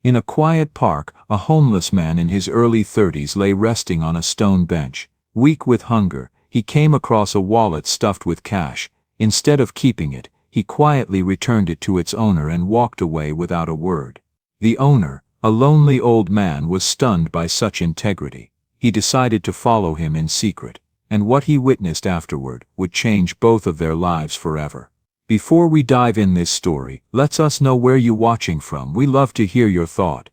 In a quiet park, a homeless man in his early 30s lay resting on a stone bench. Weak with hunger, he came across a wallet stuffed with cash. Instead of keeping it, he quietly returned it to its owner and walked away without a word. The owner, a lonely old man, was stunned by such integrity. He decided to follow him in secret, and what he witnessed afterward would change both of their lives forever. Before we dive in this story, let us know where you watching from. We love to hear your thought.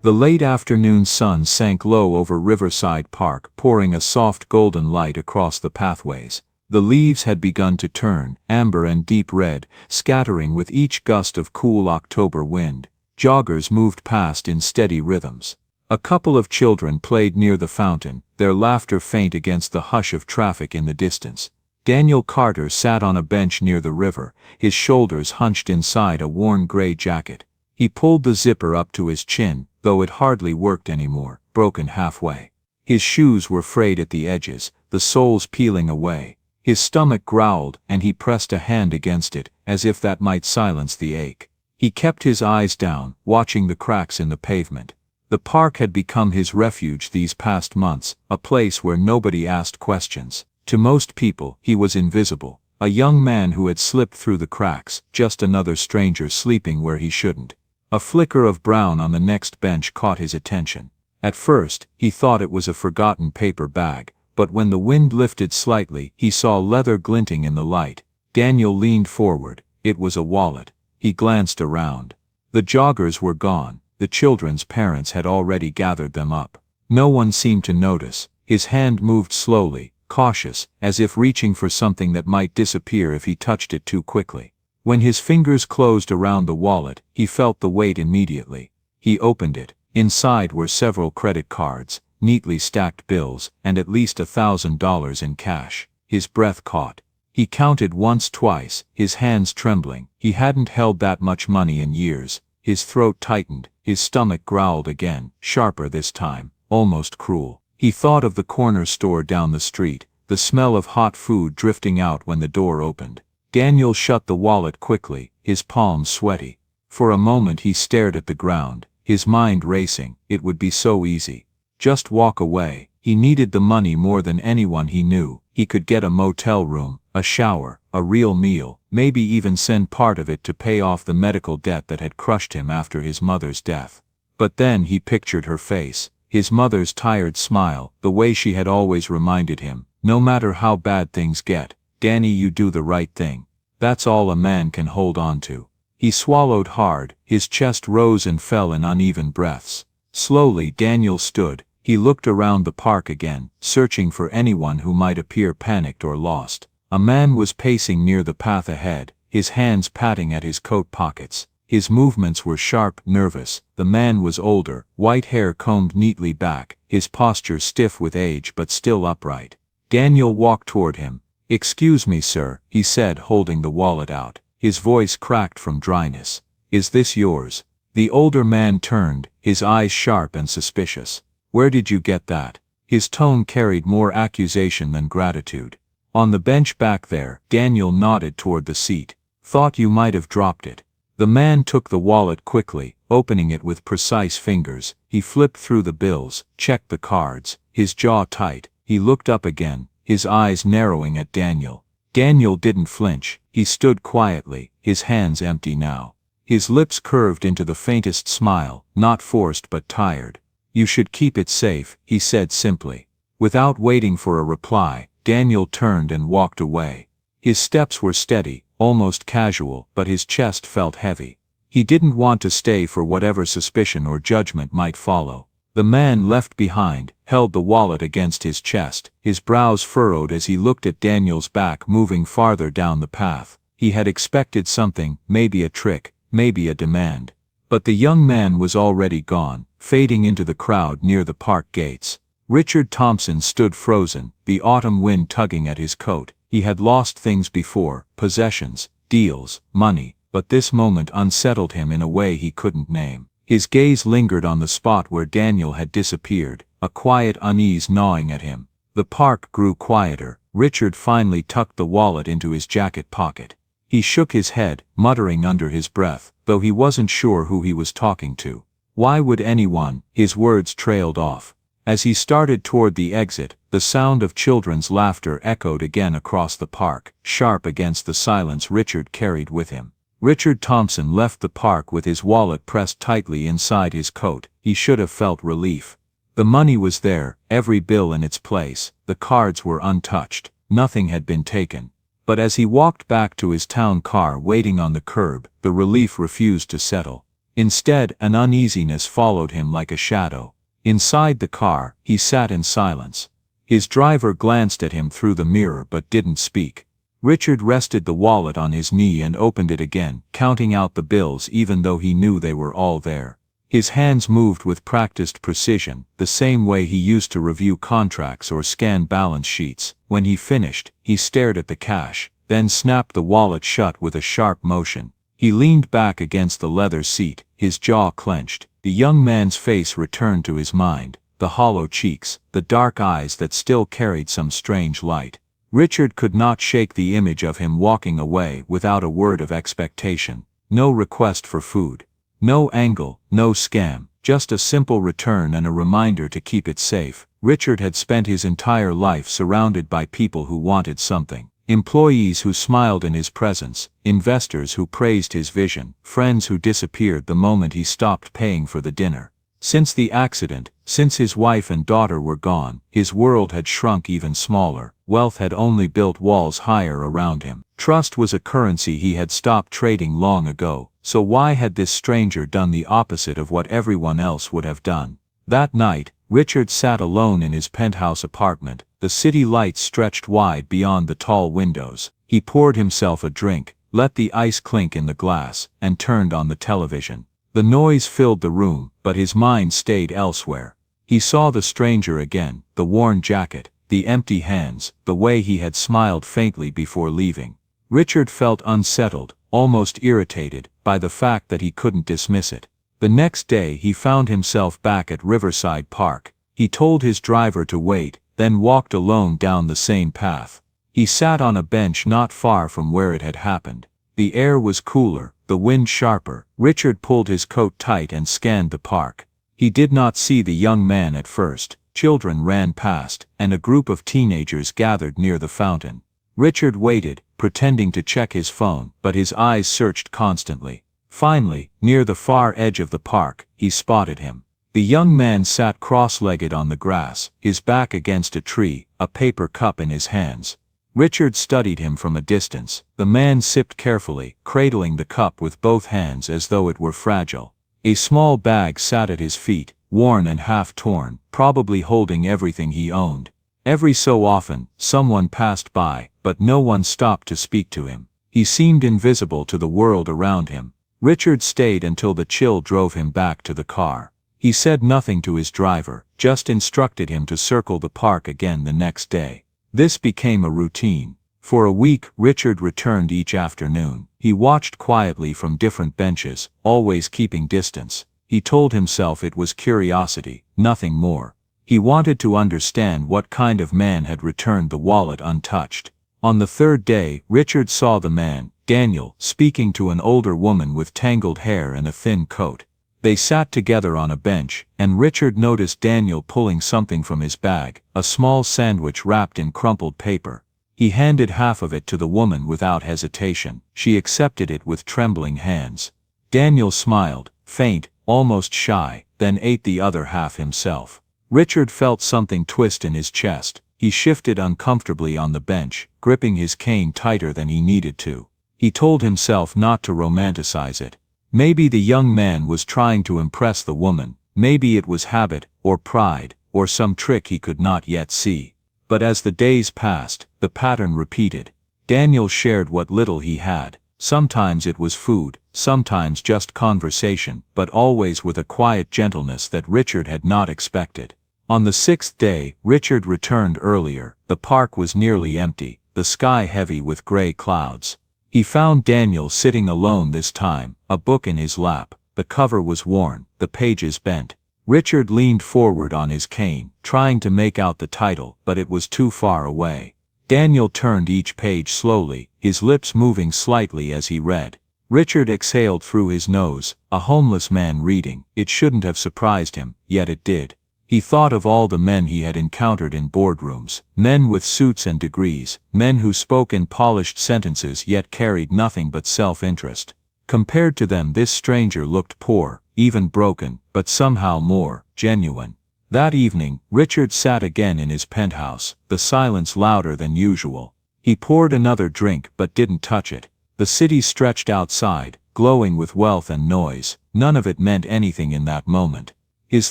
The late afternoon sun sank low over Riverside Park, pouring a soft golden light across the pathways. The leaves had begun to turn amber and deep red, scattering with each gust of cool October wind. Joggers moved past in steady rhythms. A couple of children played near the fountain, their laughter faint against the hush of traffic in the distance. Daniel Carter sat on a bench near the river, his shoulders hunched inside a worn gray jacket. He pulled the zipper up to his chin, though it hardly worked anymore, broken halfway. His shoes were frayed at the edges, the soles peeling away. His stomach growled, and he pressed a hand against it, as if that might silence the ache. He kept his eyes down, watching the cracks in the pavement. The park had become his refuge these past months, a place where nobody asked questions. To most people, he was invisible, a young man who had slipped through the cracks, just another stranger sleeping where he shouldn't. A flicker of brown on the next bench caught his attention. At first, he thought it was a forgotten paper bag, but when the wind lifted slightly, he saw leather glinting in the light. Daniel leaned forward. It was a wallet. He glanced around. The joggers were gone. The children's parents had already gathered them up. No one seemed to notice. His hand moved slowly, cautious, as if reaching for something that might disappear if he touched it too quickly. When his fingers closed around the wallet, he felt the weight immediately. He opened it. Inside were several credit cards, neatly stacked bills, and at least $1,000 in cash. His breath caught. He counted once, twice, his hands trembling. He hadn't held that much money in years. His throat tightened, his stomach growled again, sharper this time, almost cruel. He thought of the corner store down the street, the smell of hot food drifting out when the door opened. Daniel shut the wallet quickly, his palms sweaty. For a moment he stared at the ground, his mind racing. It would be so easy. Just walk away. He needed the money more than anyone he knew. He could get a motel room, a shower, a real meal, maybe even send part of it to pay off the medical debt that had crushed him after his mother's death. But then he pictured her face, his mother's tired smile, the way she had always reminded him, no matter how bad things get, Danny, you do the right thing. That's all a man can hold on to. He swallowed hard, his chest rose and fell in uneven breaths. Slowly Daniel stood. He looked around the park again, searching for anyone who might appear panicked or lost. A man was pacing near the path ahead, his hands patting at his coat pockets. His movements were sharp, nervous. The man was older, white hair combed neatly back, his posture stiff with age but still upright. Daniel walked toward him. "Excuse me, sir," he said, holding the wallet out. His voice cracked from dryness. "Is this yours?" The older man turned, his eyes sharp and suspicious. "Where did you get that?" His tone carried more accusation than gratitude. "On the bench back there." Daniel nodded toward the seat. "Thought you might have dropped it." The man took the wallet quickly, opening it with precise fingers. He flipped through the bills, checked the cards, his jaw tight. He looked up again, his eyes narrowing at Daniel. Daniel didn't flinch. He stood quietly, his hands empty now. His lips curved into the faintest smile, not forced but tired. "You should keep it safe," he said simply. Without waiting for a reply, Daniel turned and walked away. His steps were steady, almost casual, but his chest felt heavy. He didn't want to stay for whatever suspicion or judgment might follow. The man left behind held the wallet against his chest, his brows furrowed as he looked at Daniel's back moving farther down the path. He had expected something, maybe a trick, maybe a demand. But the young man was already gone, fading into the crowd near the park gates. Richard Thompson stood frozen, the autumn wind tugging at his coat. He had lost things before, possessions, deals, money, but this moment unsettled him in a way he couldn't name. His gaze lingered on the spot where Daniel had disappeared, a quiet unease gnawing at him. The park grew quieter. Richard finally tucked the wallet into his jacket pocket. He shook his head, muttering under his breath, though he wasn't sure who he was talking to. Why would anyone? His words trailed off. As he started toward the exit, the sound of children's laughter echoed again across the park, sharp against the silence Richard carried with him. Richard Thompson left the park with his wallet pressed tightly inside his coat. He should have felt relief. The money was there, every bill in its place, the cards were untouched, nothing had been taken. But as he walked back to his town car waiting on the curb, the relief refused to settle. Instead, an uneasiness followed him like a shadow. Inside the car, he sat in silence. His driver glanced at him through the mirror but didn't speak. Richard rested the wallet on his knee and opened it again, counting out the bills even though he knew they were all there. His hands moved with practiced precision, the same way he used to review contracts or scan balance sheets. When he finished, he stared at the cash, then snapped the wallet shut with a sharp motion. He leaned back against the leather seat, his jaw clenched. The young man's face returned to his mind, the hollow cheeks, the dark eyes that still carried some strange light. Richard could not shake the image of him walking away without a word of expectation. No request for food. No angle, no scam, just a simple return and a reminder to keep it safe. Richard had spent his entire life surrounded by people who wanted something. Employees who smiled in his presence, investors who praised his vision, friends who disappeared the moment he stopped paying for the dinner. Since the accident, since his wife and daughter were gone, his world had shrunk even smaller. Wealth had only built walls higher around him. Trust was a currency he had stopped trading long ago, so why had this stranger done the opposite of what everyone else would have done? That night, Richard sat alone in his penthouse apartment. The city lights stretched wide beyond the tall windows. He poured himself a drink, let the ice clink in the glass, and turned on the television. The noise filled the room, but his mind stayed elsewhere. He saw the stranger again, the worn jacket, the empty hands, the way he had smiled faintly before leaving. Richard felt unsettled, almost irritated, by the fact that he couldn't dismiss it. The next day he found himself back at Riverside Park. He told his driver to wait, then walked alone down the same path. He sat on a bench not far from where it had happened. The air was cooler, the wind sharper. Richard pulled his coat tight and scanned the park. He did not see the young man at first. Children ran past, and a group of teenagers gathered near the fountain. Richard waited, pretending to check his phone, but his eyes searched constantly. Finally, near the far edge of the park, he spotted him. The young man sat cross-legged on the grass, his back against a tree, a paper cup in his hands. Richard studied him from a distance. The man sipped carefully, cradling the cup with both hands as though it were fragile. A small bag sat at his feet, worn and half-torn, probably holding everything he owned. Every so often, someone passed by, but no one stopped to speak to him. He seemed invisible to the world around him. Richard stayed until the chill drove him back to the car. He said nothing to his driver, just instructed him to circle the park again the next day. This became a routine. For a week, Richard returned each afternoon. He watched quietly from different benches, always keeping distance. He told himself it was curiosity, nothing more. He wanted to understand what kind of man had returned the wallet untouched. On the third day, Richard saw the man, Daniel, speaking to an older woman with tangled hair and a thin coat. They sat together on a bench, and Richard noticed Daniel pulling something from his bag, a small sandwich wrapped in crumpled paper. He handed half of it to the woman without hesitation. She accepted it with trembling hands. Daniel smiled, faint, almost shy, then ate the other half himself. Richard felt something twist in his chest. He shifted uncomfortably on the bench, gripping his cane tighter than he needed to. He told himself not to romanticize it. Maybe the young man was trying to impress the woman, maybe it was habit, or pride, or some trick he could not yet see. But as the days passed, the pattern repeated. Daniel shared what little he had. Sometimes it was food, sometimes just conversation, but always with a quiet gentleness that Richard had not expected. On the sixth day, Richard returned earlier. The park was nearly empty, the sky heavy with gray clouds. He found Daniel sitting alone this time, a book in his lap. The cover was worn, the pages bent. Richard leaned forward on his cane, trying to make out the title, but it was too far away. Daniel turned each page slowly, his lips moving slightly as he read. Richard exhaled through his nose. A homeless man reading. It shouldn't have surprised him, yet it did. He thought of all the men he had encountered in boardrooms, men with suits and degrees, men who spoke in polished sentences yet carried nothing but self-interest. Compared to them, this stranger looked poor, even broken, but somehow more genuine. That evening, Richard sat again in his penthouse, the silence louder than usual. He poured another drink but didn't touch it. The city stretched outside, glowing with wealth and noise. None of it meant anything in that moment. His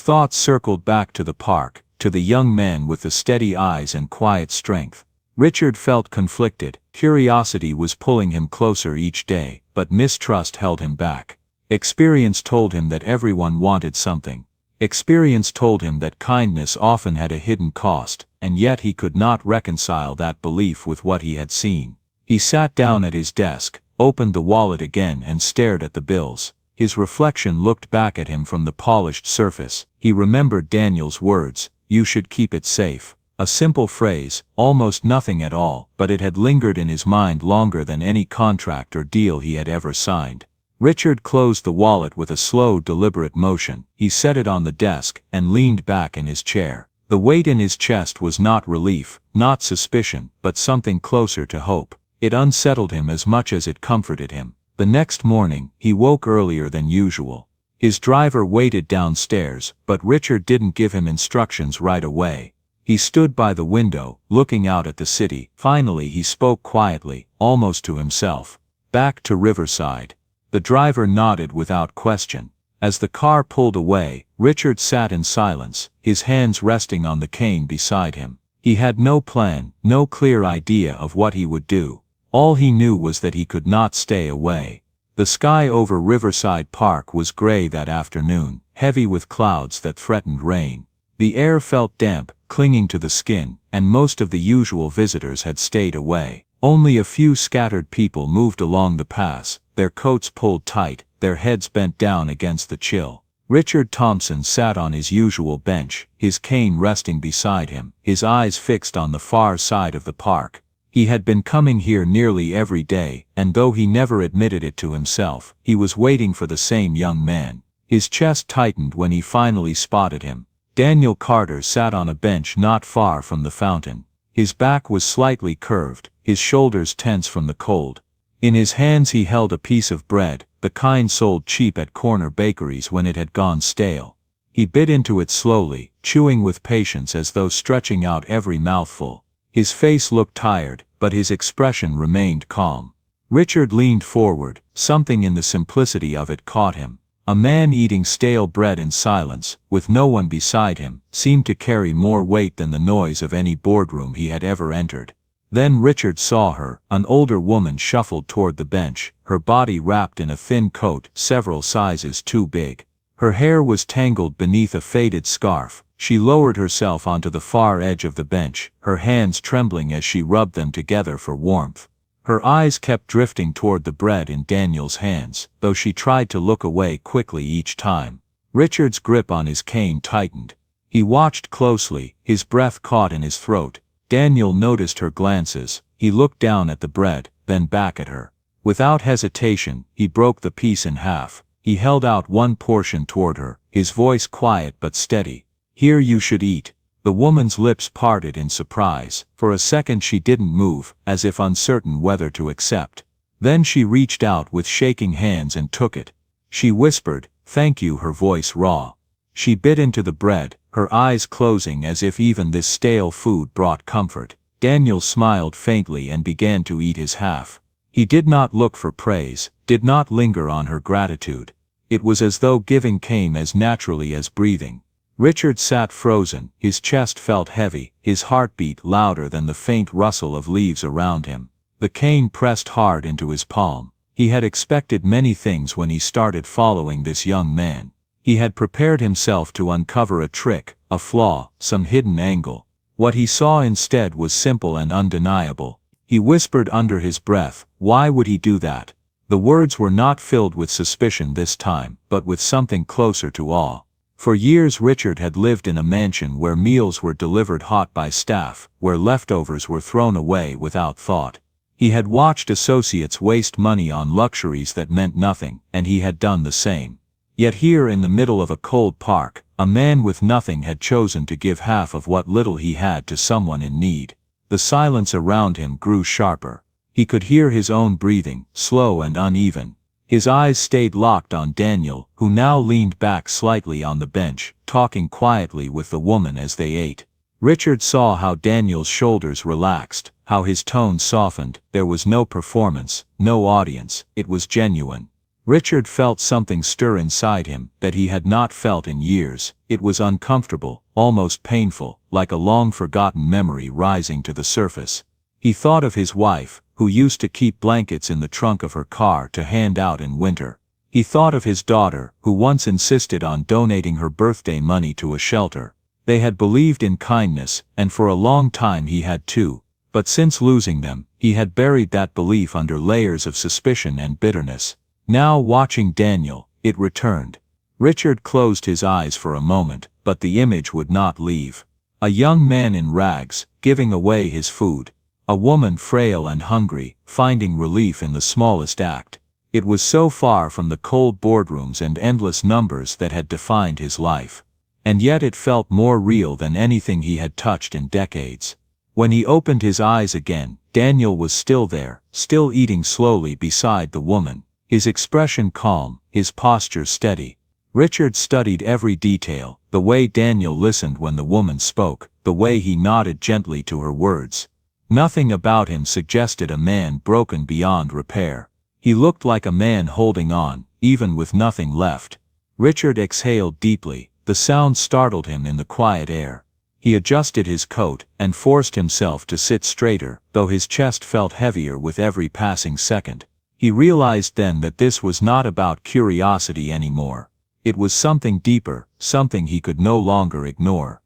thoughts circled back to the park, to the young man with the steady eyes and quiet strength. Richard felt conflicted. Curiosity was pulling him closer each day, but mistrust held him back. Experience told him that everyone wanted something. Experience told him that kindness often had a hidden cost, and yet he could not reconcile that belief with what he had seen. He sat down at his desk, opened the wallet again and stared at the bills. His reflection looked back at him from the polished surface. He remembered Daniel's words, "You should keep it safe." A simple phrase, almost nothing at all, but it had lingered in his mind longer than any contract or deal he had ever signed. Richard closed the wallet with a slow, deliberate motion. He set it on the desk and leaned back in his chair. The weight in his chest was not relief, not suspicion, but something closer to hope. It unsettled him as much as it comforted him. The next morning, he woke earlier than usual. His driver waited downstairs, but Richard didn't give him instructions right away. He stood by the window, looking out at the city. Finally he spoke quietly, almost to himself. "Back to Riverside." The driver nodded without question. As the car pulled away, Richard sat in silence, his hands resting on the cane beside him. He had no plan, no clear idea of what he would do. All he knew was that he could not stay away. The sky over Riverside Park was gray that afternoon, heavy with clouds that threatened rain. The air felt damp, clinging to the skin, and most of the usual visitors had stayed away. Only a few scattered people moved along the paths, their coats pulled tight, their heads bent down against the chill. Richard Thompson sat on his usual bench, his cane resting beside him, his eyes fixed on the far side of the park. He had been coming here nearly every day, and though he never admitted it to himself, he was waiting for the same young man. His chest tightened when he finally spotted him. Daniel Carter sat on a bench not far from the fountain. His back was slightly curved, his shoulders tense from the cold. In his hands he held a piece of bread, the kind sold cheap at corner bakeries when it had gone stale. He bit into it slowly, chewing with patience as though stretching out every mouthful. His face looked tired, but his expression remained calm. Richard leaned forward. Something in the simplicity of it caught him. A man eating stale bread in silence, with no one beside him, seemed to carry more weight than the noise of any boardroom he had ever entered. Then Richard saw her. An older woman shuffled toward the bench, her body wrapped in a thin coat several sizes too big. Her hair was tangled beneath a faded scarf. She lowered herself onto the far edge of the bench, her hands trembling as she rubbed them together for warmth. Her eyes kept drifting toward the bread in Daniel's hands, though she tried to look away quickly each time. Richard's grip on his cane tightened. He watched closely, his breath caught in his throat. Daniel noticed her glances. He looked down at the bread, then back at her. Without hesitation, he broke the piece in half. He held out one portion toward her, his voice quiet but steady. "Here you should eat." The woman's lips parted in surprise. For a second she didn't move, as if uncertain whether to accept. Then she reached out with shaking hands and took it. She whispered, "Thank you," her voice raw. She bit into the bread, her eyes closing as if even this stale food brought comfort. Daniel smiled faintly and began to eat his half. He did not look for praise, did not linger on her gratitude. It was as though giving came as naturally as breathing. Richard sat frozen, his chest felt heavy, his heartbeat louder than the faint rustle of leaves around him. The cane pressed hard into his palm. He had expected many things when he started following this young man. He had prepared himself to uncover a trick, a flaw, some hidden angle. What he saw instead was simple and undeniable. He whispered under his breath, "Why would he do that?" The words were not filled with suspicion this time, but with something closer to awe. For years Richard had lived in a mansion where meals were delivered hot by staff, where leftovers were thrown away without thought. He had watched associates waste money on luxuries that meant nothing, and he had done the same. Yet here in the middle of a cold park, a man with nothing had chosen to give half of what little he had to someone in need. The silence around him grew sharper. He could hear his own breathing, slow and uneven. His eyes stayed locked on Daniel, who now leaned back slightly on the bench, talking quietly with the woman as they ate. Richard saw how Daniel's shoulders relaxed, how his tone softened. There was no performance, no audience, it was genuine. Richard felt something stir inside him that he had not felt in years. It was uncomfortable, almost painful, like a long-forgotten memory rising to the surface. He thought of his wife, who used to keep blankets in the trunk of her car to hand out in winter. He thought of his daughter, who once insisted on donating her birthday money to a shelter. They had believed in kindness, and for a long time he had too. But since losing them, he had buried that belief under layers of suspicion and bitterness. Now watching Daniel, it returned. Richard closed his eyes for a moment, but the image would not leave. A young man in rags, giving away his food. A woman frail and hungry, finding relief in the smallest act. It was so far from the cold boardrooms and endless numbers that had defined his life. And yet it felt more real than anything he had touched in decades. When he opened his eyes again, Daniel was still there, still eating slowly beside the woman, his expression calm, his posture steady. Richard studied every detail, the way Daniel listened when the woman spoke, the way he nodded gently to her words. Nothing about him suggested a man broken beyond repair. He looked like a man holding on, even with nothing left. Richard exhaled deeply. The sound startled him in the quiet air. He adjusted his coat and forced himself to sit straighter, though his chest felt heavier with every passing second. He realized then that this was not about curiosity anymore. It was something deeper, something he could no longer ignore.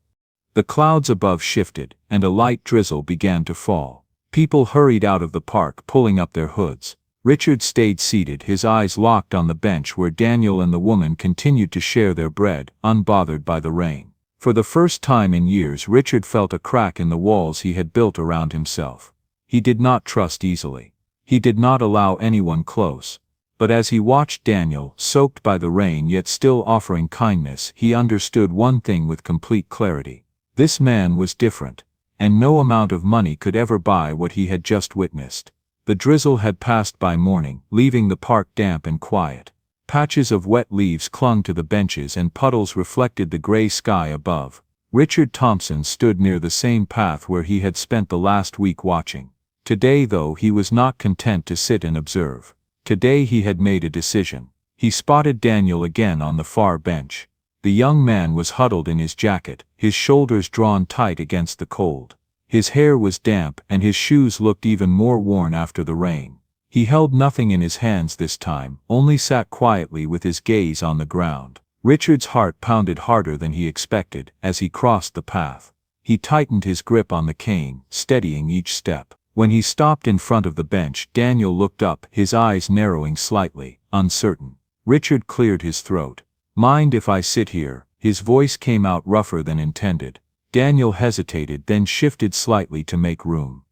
The clouds above shifted, and a light drizzle began to fall. People hurried out of the park, pulling up their hoods. Richard stayed seated, his eyes locked on the bench where Daniel and the woman continued to share their bread, unbothered by the rain. For the first time in years, Richard felt a crack in the walls he had built around himself. He did not trust easily. He did not allow anyone close. But as he watched Daniel, soaked by the rain yet still offering kindness, he understood one thing with complete clarity. This man was different, and no amount of money could ever buy what he had just witnessed. The drizzle had passed by morning, leaving the park damp and quiet. Patches of wet leaves clung to the benches and puddles reflected the gray sky above. Richard Thompson stood near the same path where he had spent the last week watching. Today, though, he was not content to sit and observe. Today he had made a decision. He spotted Daniel again on the far bench. The young man was huddled in his jacket, his shoulders drawn tight against the cold. His hair was damp and his shoes looked even more worn after the rain. He held nothing in his hands this time, only sat quietly with his gaze on the ground. Richard's heart pounded harder than he expected as he crossed the path. He tightened his grip on the cane, steadying each step. When he stopped in front of the bench, Daniel looked up, his eyes narrowing slightly, uncertain. Richard cleared his throat. "Mind if I sit here?" His voice came out rougher than intended. Daniel hesitated, then shifted slightly to make room.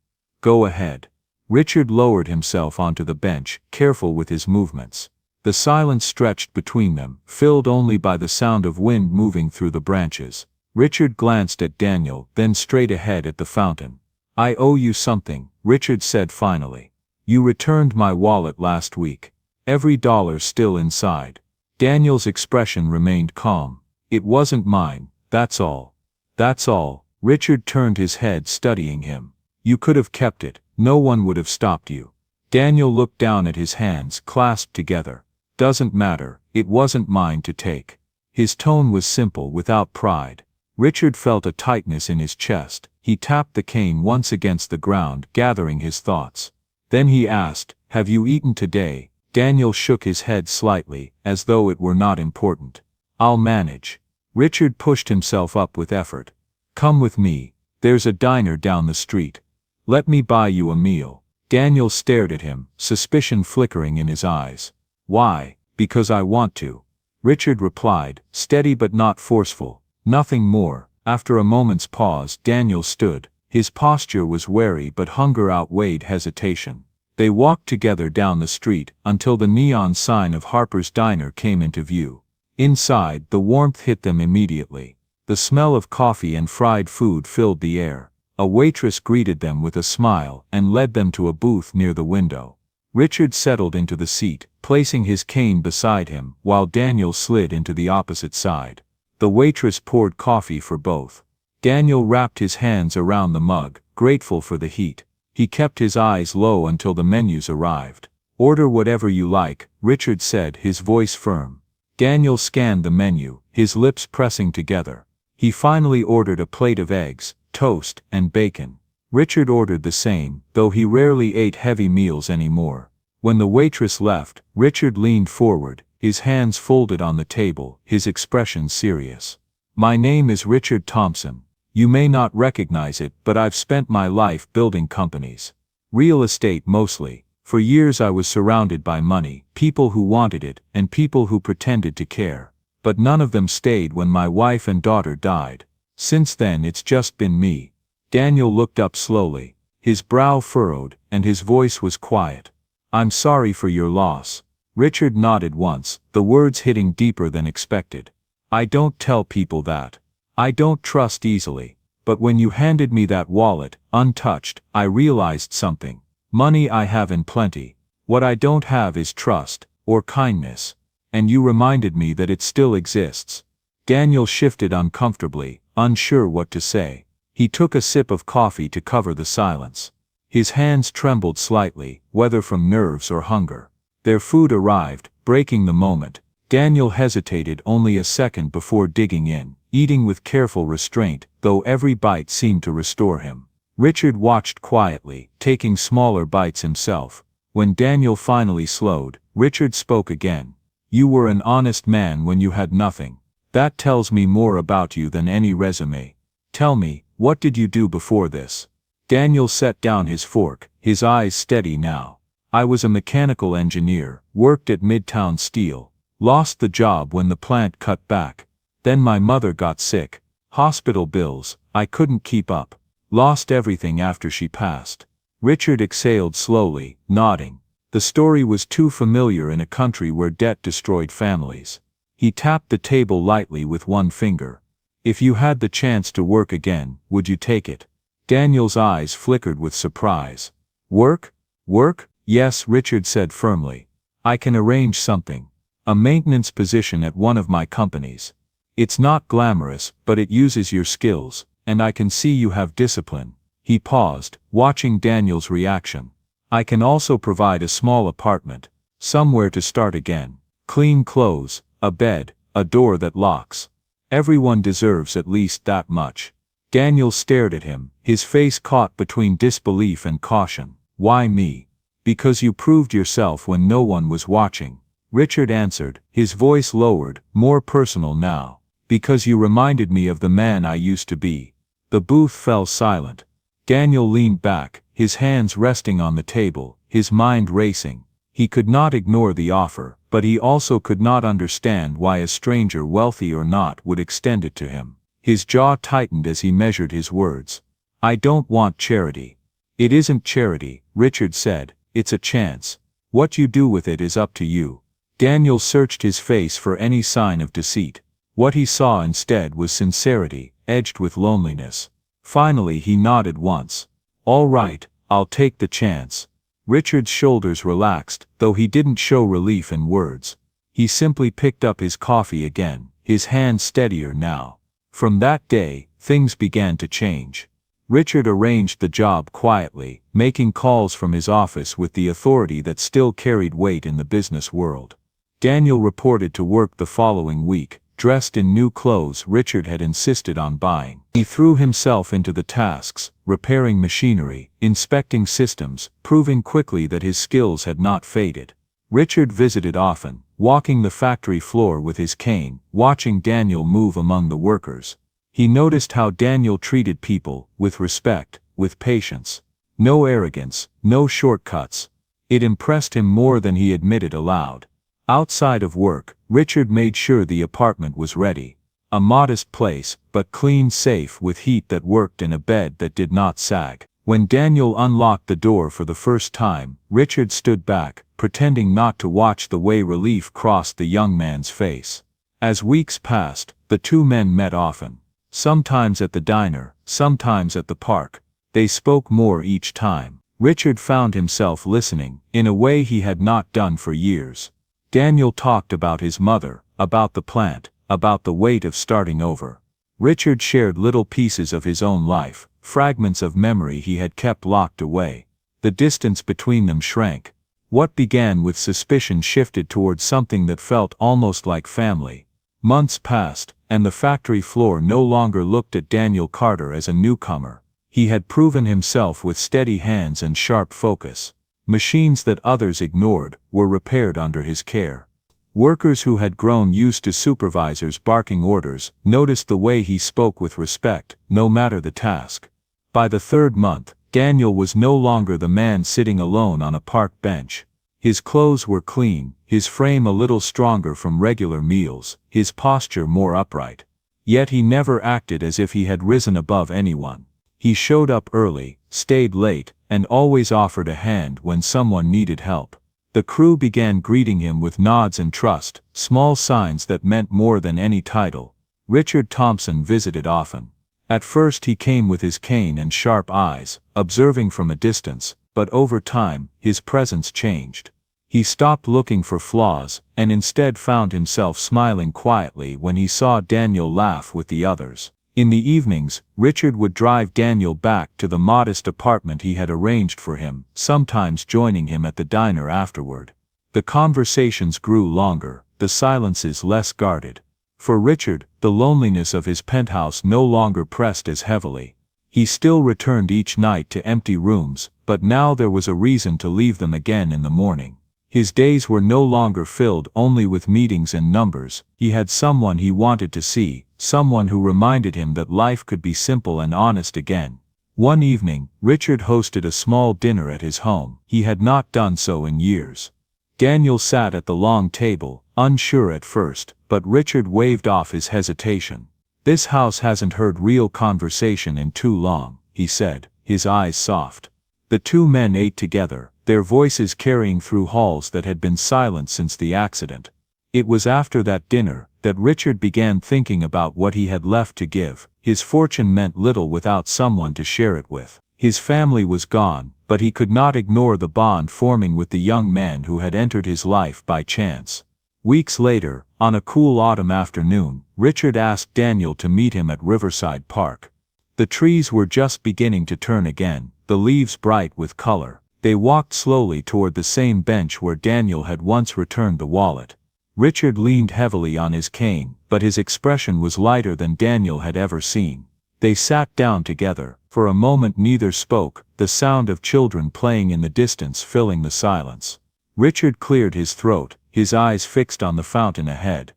"Go ahead." Richard lowered himself onto the bench, careful with his movements. The silence stretched between them, filled only by the sound of wind moving through the branches. Richard glanced at Daniel, then straight ahead at the fountain. "I owe you something," Richard said finally. "You returned my wallet last week. Every dollar still inside." Daniel's expression remained calm. "It wasn't mine, that's all." "That's all." Richard turned his head, studying him. "You could have kept it. No one would have stopped you." Daniel looked down at his hands, clasped together. "Doesn't matter, it wasn't mine to take." His tone was simple, without pride. Richard felt a tightness in his chest. He tapped the cane once against the ground, gathering his thoughts. Then he asked, "Have you eaten today?" Daniel shook his head slightly, as though it were not important. "I'll manage." Richard pushed himself up with effort. "Come with me. There's a diner down the street. Let me buy you a meal." Daniel stared at him, suspicion flickering in his eyes. "Why?" "Because I want to," Richard replied, steady but not forceful. "Nothing more." After a moment's pause, Daniel stood, His posture was wary, but hunger outweighed hesitation. They walked together down the street until the neon sign of Harper's Diner came into view. Inside, the warmth hit them immediately. The smell of coffee and fried food filled the air. A waitress greeted them with a smile and led them to a booth near the window. Richard settled into the seat, placing his cane beside him, while Daniel slid into the opposite side. The waitress poured coffee for both. Daniel wrapped his hands around the mug, grateful for the heat. He kept his eyes low until the menus arrived. "Order whatever you like," Richard said, his voice firm. Daniel scanned the menu, his lips pressing together. He finally ordered a plate of eggs, toast, and bacon. Richard ordered the same, though he rarely ate heavy meals anymore. When the waitress left, Richard leaned forward, his hands folded on the table, his expression serious. "My name is Richard Thompson. You may not recognize it, but I've spent my life building companies. Real estate mostly. For years I was surrounded by money, people who wanted it, and people who pretended to care. But none of them stayed when my wife and daughter died. Since then it's just been me." Daniel looked up slowly. His brow furrowed, and his voice was quiet. "I'm sorry for your loss." Richard nodded once, the words hitting deeper than expected. "I don't tell people that. I don't trust easily. But when you handed me that wallet, untouched, I realized something. Money I have in plenty. What I don't have is trust, or kindness. And you reminded me that it still exists." Daniel shifted uncomfortably, unsure what to say. He took a sip of coffee to cover the silence. His hands trembled slightly, whether from nerves or hunger. Their food arrived, breaking the moment. Daniel hesitated only a second before digging in, eating with careful restraint, though every bite seemed to restore him. Richard watched quietly, taking smaller bites himself. When Daniel finally slowed, Richard spoke again. "You were an honest man when you had nothing. That tells me more about you than any resume. Tell me, what did you do before this?" Daniel set down his fork, his eyes steady now. "I was a mechanical engineer, worked at Midtown Steel. Lost the job when the plant cut back. Then my mother got sick. Hospital bills, I couldn't keep up. Lost everything after she passed." Richard exhaled slowly, nodding. The story was too familiar in a country where debt destroyed families. He tapped the table lightly with one finger. "If you had the chance to work again, would you take it?" Daniel's eyes flickered with surprise. "Work? Work? Yes," Richard said firmly. "I can arrange something. A maintenance position at one of my companies. It's not glamorous, but it uses your skills, and I can see you have discipline." He paused, watching Daniel's reaction. "I can also provide a small apartment. Somewhere to start again. Clean clothes, a bed, a door that locks. Everyone deserves at least that much." Daniel stared at him, his face caught between disbelief and caution. "Why me?" "Because you proved yourself when no one was watching," Richard answered, his voice lowered, more personal now. "Because you reminded me of the man I used to be." The booth fell silent. Daniel leaned back, his hands resting on the table, his mind racing. He could not ignore the offer, but he also could not understand why a stranger, wealthy or not, would extend it to him. His jaw tightened as he measured his words. "I don't want charity." "It isn't charity," Richard said, "it's a chance. What you do with it is up to you." Daniel searched his face for any sign of deceit. What he saw instead was sincerity, edged with loneliness. Finally he nodded once. "All right, I'll take the chance." Richard's shoulders relaxed, though he didn't show relief in words. He simply picked up his coffee again, his hand steadier now. From that day, things began to change. Richard arranged the job quietly, making calls from his office with the authority that still carried weight in the business world. Daniel reported to work the following week, dressed in new clothes Richard had insisted on buying. He threw himself into the tasks, repairing machinery, inspecting systems, proving quickly that his skills had not faded. Richard visited often, walking the factory floor with his cane, watching Daniel move among the workers. He noticed how Daniel treated people, with respect, with patience. No arrogance, no shortcuts. It impressed him more than he admitted aloud. Outside of work, Richard made sure the apartment was ready. a modest place, but clean, safe, with heat that worked and a bed that did not sag. When Daniel unlocked the door for the first time, Richard stood back, pretending not to watch the way relief crossed the young man's face. As weeks passed, the two men met often. Sometimes at the diner, sometimes at the park. They spoke more each time. Richard found himself listening, in a way he had not done for years. Daniel talked about his mother, about the plant, about the weight of starting over. Richard shared little pieces of his own life, fragments of memory he had kept locked away. The distance between them shrank. What began with suspicion shifted towards something that felt almost like family. Months passed, and the factory floor no longer looked at Daniel Carter as a newcomer. He had proven himself with steady hands and sharp focus. Machines that others ignored were repaired under his care. Workers who had grown used to supervisors barking orders noticed the way he spoke with respect, no matter the task. By the third month, Daniel was no longer the man sitting alone on a park bench. His clothes were clean, his frame a little stronger from regular meals, his posture more upright. Yet he never acted as if he had risen above anyone. He showed up early, stayed late, and always offered a hand when someone needed help. The crew began greeting him with nods and trust, small signs that meant more than any title. Richard Thompson visited often. At first he came with his cane and sharp eyes, observing from a distance, but over time, his presence changed. He stopped looking for flaws, and instead found himself smiling quietly when he saw Daniel laugh with the others. In the evenings, Richard would drive Daniel back to the modest apartment he had arranged for him, sometimes joining him at the diner afterward. The conversations grew longer, the silences less guarded. For Richard, the loneliness of his penthouse no longer pressed as heavily. He still returned each night to empty rooms, but now there was a reason to leave them again in the morning. His days were no longer filled only with meetings and numbers. He had someone he wanted to see, someone who reminded him that life could be simple and honest again. One evening, Richard hosted a small dinner at his home. He had not done so in years. Daniel sat at the long table, unsure at first, but Richard waved off his hesitation. "This house hasn't heard real conversation in too long," he said, his eyes soft. The two men ate together, their voices carrying through halls that had been silent since the accident. It was after that dinner that Richard began thinking about what he had left to give. His fortune meant little without someone to share it with. His family was gone, but he could not ignore the bond forming with the young man who had entered his life by chance. Weeks later, on a cool autumn afternoon, Richard asked Daniel to meet him at Riverside Park. The trees were just beginning to turn again, the leaves bright with color. They walked slowly toward the same bench where Daniel had once returned the wallet. Richard leaned heavily on his cane, but his expression was lighter than Daniel had ever seen. They sat down together. For a moment neither spoke, the sound of children playing in the distance filling the silence. Richard cleared his throat, his eyes fixed on the fountain ahead.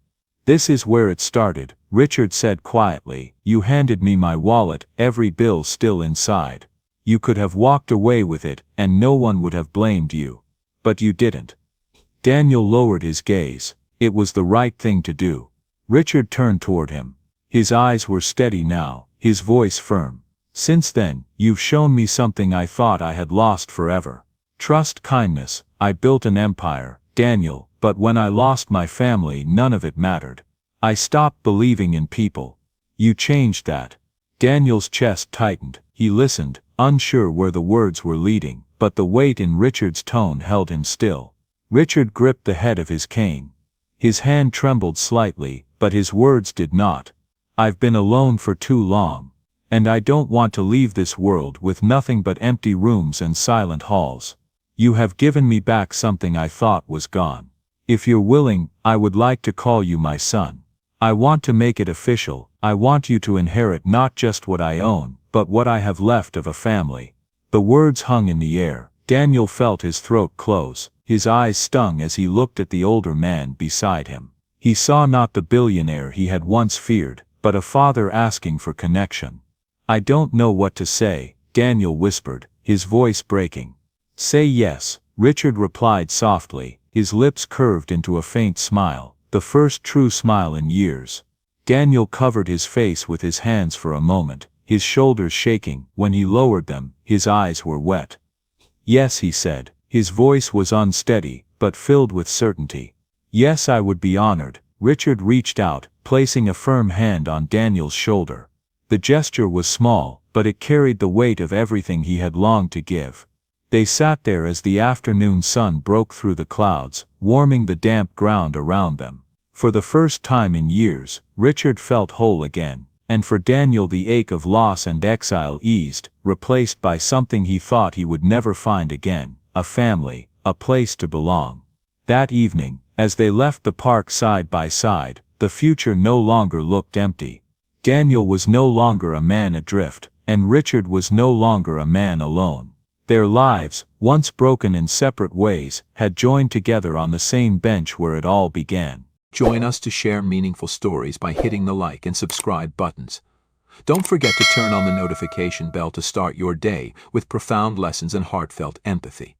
"This is where it started," Richard said quietly. "You handed me my wallet, every bill still inside. You could have walked away with it, and no one would have blamed you. But you didn't." Daniel lowered his gaze. It was the right thing to do. Richard turned toward him. His eyes were steady now, his voice firm. "Since then, you've shown me something I thought I had lost forever. Trust, kindness. I built an empire, Daniel, but when I lost my family none of it mattered. I stopped believing in people. You changed that." Daniel's chest tightened. He listened, unsure where the words were leading, but the weight in Richard's tone held him still. Richard gripped the head of his cane. His hand trembled slightly, but his words did not. "I've been alone for too long. And I don't want to leave this world with nothing but empty rooms and silent halls. You have given me back something I thought was gone. If you're willing, I would like to call you my son. I want to make it official. I want you to inherit not just what I own, but what I have left of a family." The words hung in the air. Daniel felt his throat close. His eyes stung as he looked at the older man beside him. He saw not the billionaire he had once feared, but a father asking for connection. "I don't know what to say," Daniel whispered, his voice breaking. "Say yes," Richard replied softly, his lips curved into a faint smile, the first true smile in years. Daniel covered his face with his hands for a moment, his shoulders shaking. When he lowered them, his eyes were wet. "Yes," he said. His voice was unsteady, but filled with certainty. "Yes, I would be honored." Richard reached out, placing a firm hand on Daniel's shoulder. The gesture was small, but it carried the weight of everything he had longed to give. They sat there as the afternoon sun broke through the clouds, warming the damp ground around them. For the first time in years, Richard felt whole again, and for Daniel the ache of loss and exile eased, replaced by something he thought he would never find again: a family, a place to belong. That evening, as they left the park side by side, the future no longer looked empty. Daniel was no longer a man adrift, and Richard was no longer a man alone. Their lives, once broken in separate ways, had joined together on the same bench where it all began. Join us to share meaningful stories by hitting the like and subscribe buttons. Don't forget to turn on the notification bell to start your day with profound lessons and heartfelt empathy.